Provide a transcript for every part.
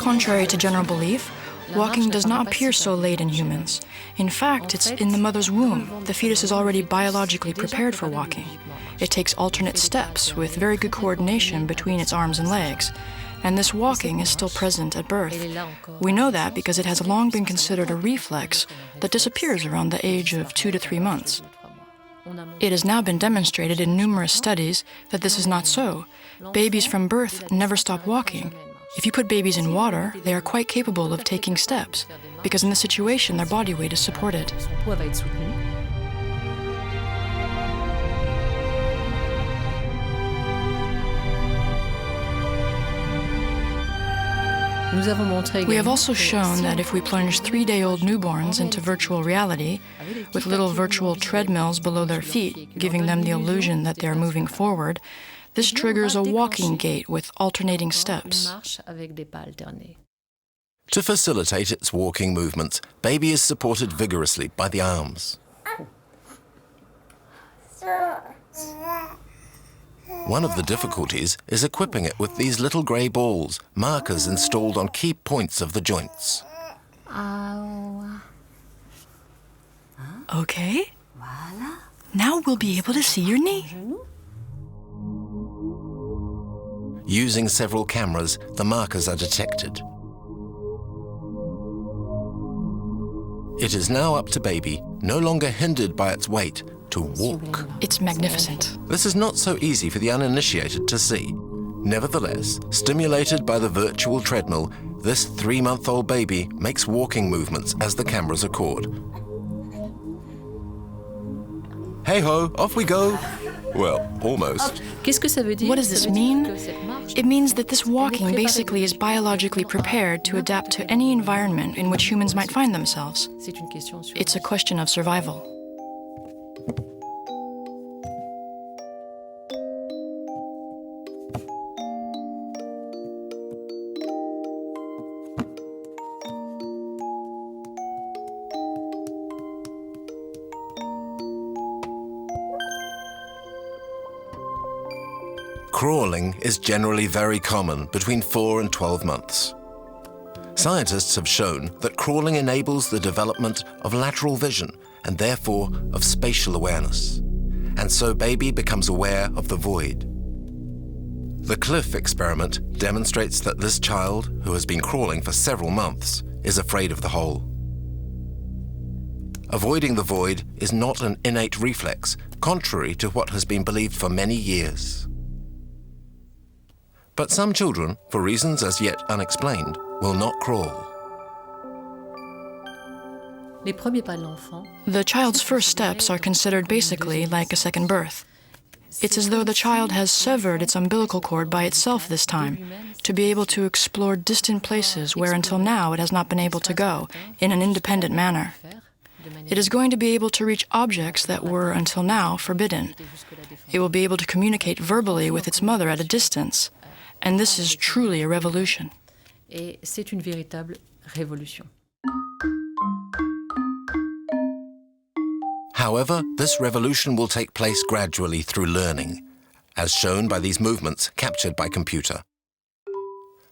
Contrary to general belief, walking does not appear so late in humans. In fact, it's in the mother's womb. The fetus is already biologically prepared for walking. It takes alternate steps with very good coordination between its arms and legs. And this walking is still present at birth. We know that because it has long been considered a reflex that disappears around the age of 2 to 3 months. It has now been demonstrated in numerous studies that this is not so. Babies from birth never stop walking. If you put babies in water, they are quite capable of taking steps, because in this situation their body weight is supported. We have also shown that if we plunge 3-day-old newborns into virtual reality, with little virtual treadmills below their feet, giving them the illusion that they are moving forward, this triggers a walking gait with alternating steps. To facilitate its walking movements, baby is supported vigorously by the arms. One of the difficulties is equipping it with these little grey balls, markers installed on key points of the joints. Okay. Now we'll be able to see your knee. Using several cameras, the markers are detected. It is now up to baby, no longer hindered by its weight, to walk. It's magnificent. This is not so easy for the uninitiated to see. Nevertheless, stimulated by the virtual treadmill, this 3-month-old baby makes walking movements as the cameras record. Hey-ho, off we go. Well, almost. What does this mean? It means that this walking basically is biologically prepared to adapt to any environment in which humans might find themselves. It's a question of survival. Crawling is generally very common between 4 and 12 months. Scientists have shown that crawling enables the development of lateral vision and therefore of spatial awareness. And so baby becomes aware of the void. The cliff experiment demonstrates that this child, who has been crawling for several months, is afraid of the hole. Avoiding the void is not an innate reflex, contrary to what has been believed for many years. But some children, for reasons as yet unexplained, will not crawl. The child's first steps are considered basically like a second birth. It's as though the child has severed its umbilical cord by itself this time, to be able to explore distant places where until now it has not been able to go, in an independent manner. It is going to be able to reach objects that were, until now, forbidden. It will be able to communicate verbally with its mother at a distance. And this is truly a revolution. However, this revolution will take place gradually through learning, as shown by these movements captured by computer.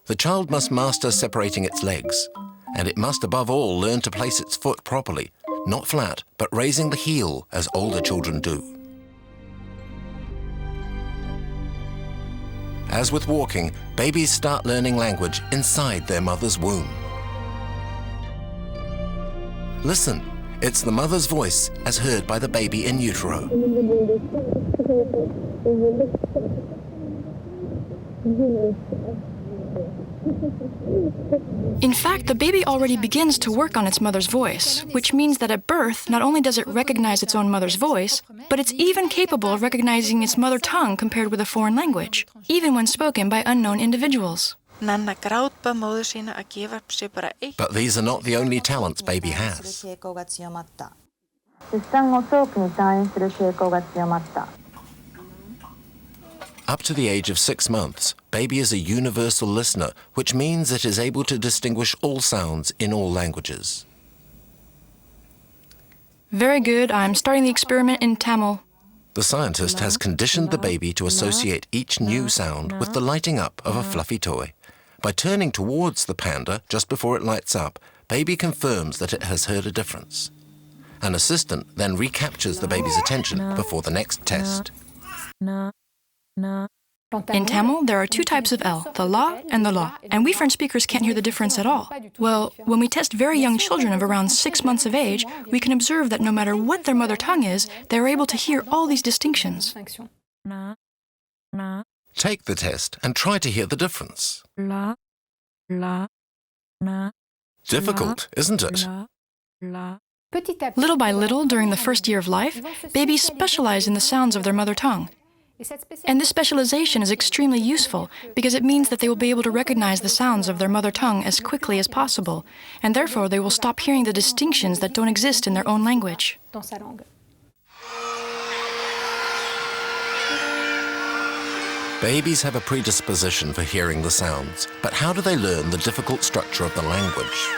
The child must master separating its legs, and it must above all learn to place its foot properly, not flat, but raising the heel as older children do. As with walking, babies start learning language inside their mother's womb. Listen, it's the mother's voice as heard by the baby in utero. In fact, the baby already begins to work on its mother's voice, which means that at birth, not only does it recognize its own mother's voice, but it's even capable of recognizing its mother tongue compared with a foreign language, even when spoken by unknown individuals. But these are not the only talents baby has. Up to the age of 6 months, baby is a universal listener, which means it is able to distinguish all sounds in all languages. Very good. I'm starting the experiment in Tamil. The scientist has conditioned the baby to associate each new sound with the lighting up of a fluffy toy. By turning towards the panda just before it lights up, baby confirms that it has heard a difference. An assistant then recaptures the baby's attention before the next test. In Tamil, there are two types of L, the la and the la, and we French speakers can't hear the difference at all. Well, when we test very young children of around 6 months of age, we can observe that no matter what their mother tongue is, they are able to hear all these distinctions. Take the test and try to hear the difference. Difficult, isn't it? Little by little, during the first year of life, babies specialize in the sounds of their mother tongue. And this specialization is extremely useful because it means that they will be able to recognize the sounds of their mother tongue as quickly as possible, and therefore they will stop hearing the distinctions that don't exist in their own language. Babies have a predisposition for hearing the sounds, but how do they learn the difficult structure of the language?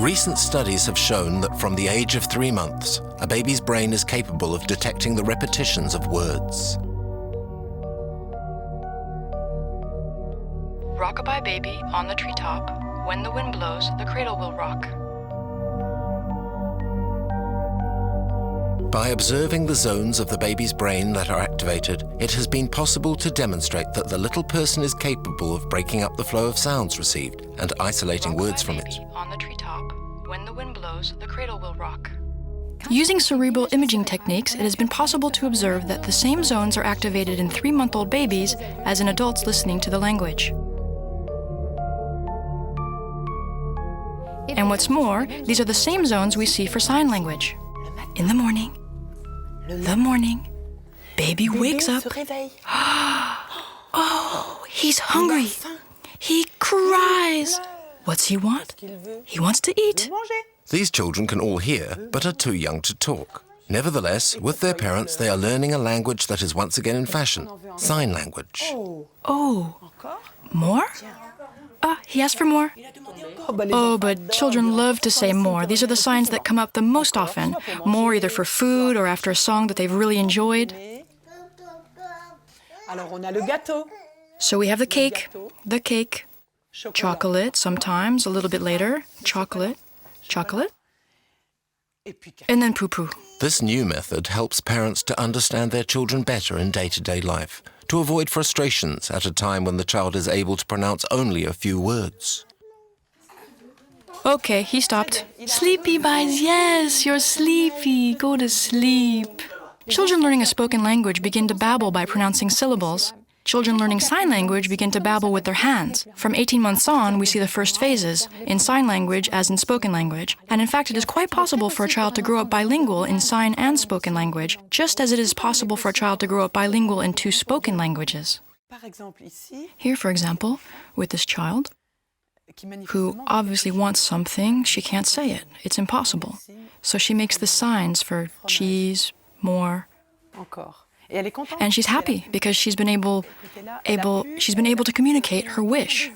Recent studies have shown that from the age of 3 months, a baby's brain is capable of detecting the repetitions of words. Rock-a-bye baby on the treetop. When the wind blows, the cradle will rock. By observing the zones of the baby's brain that are activated, it has been possible to demonstrate that the little person is capable of breaking up the flow of sounds received and isolating words from it. On the treetop. When the wind blows, the cradle will rock. Using cerebral imaging techniques, it has been possible to observe that the same zones are activated in 3-month-old babies as in adults listening to the language. And what's more, these are the same zones we see for sign language. In the morning, baby wakes up. Oh, he's hungry. He cries. What's he want? He wants to eat. These children can all hear, but are too young to talk. Nevertheless, with their parents, they are learning a language that is once again in fashion, sign language. Oh, more? He asked for more. Oh, but children love to say more. These are the signs that come up the most often. More either for food or after a song that they've really enjoyed. So we have the cake. Chocolate sometimes, a little bit later. Chocolate. And then poo-poo. This new method helps parents to understand their children better in day-to-day life, to avoid frustrations at a time when the child is able to pronounce only a few words. Okay, he stopped. Sleepy buys, yes, you're sleepy. Go to sleep. Children learning a spoken language begin to babble by pronouncing syllables. Children learning sign language begin to babble with their hands. From 18 months on, we see the first phases, in sign language as in spoken language. And in fact, it is quite possible for a child to grow up bilingual in sign and spoken language, just as it is possible for a child to grow up bilingual in 2 spoken languages. Here, for example, with this child, who obviously wants something, she can't say it. It's impossible. So she makes the signs for cheese, more. And she's happy because she's been able to communicate her wish.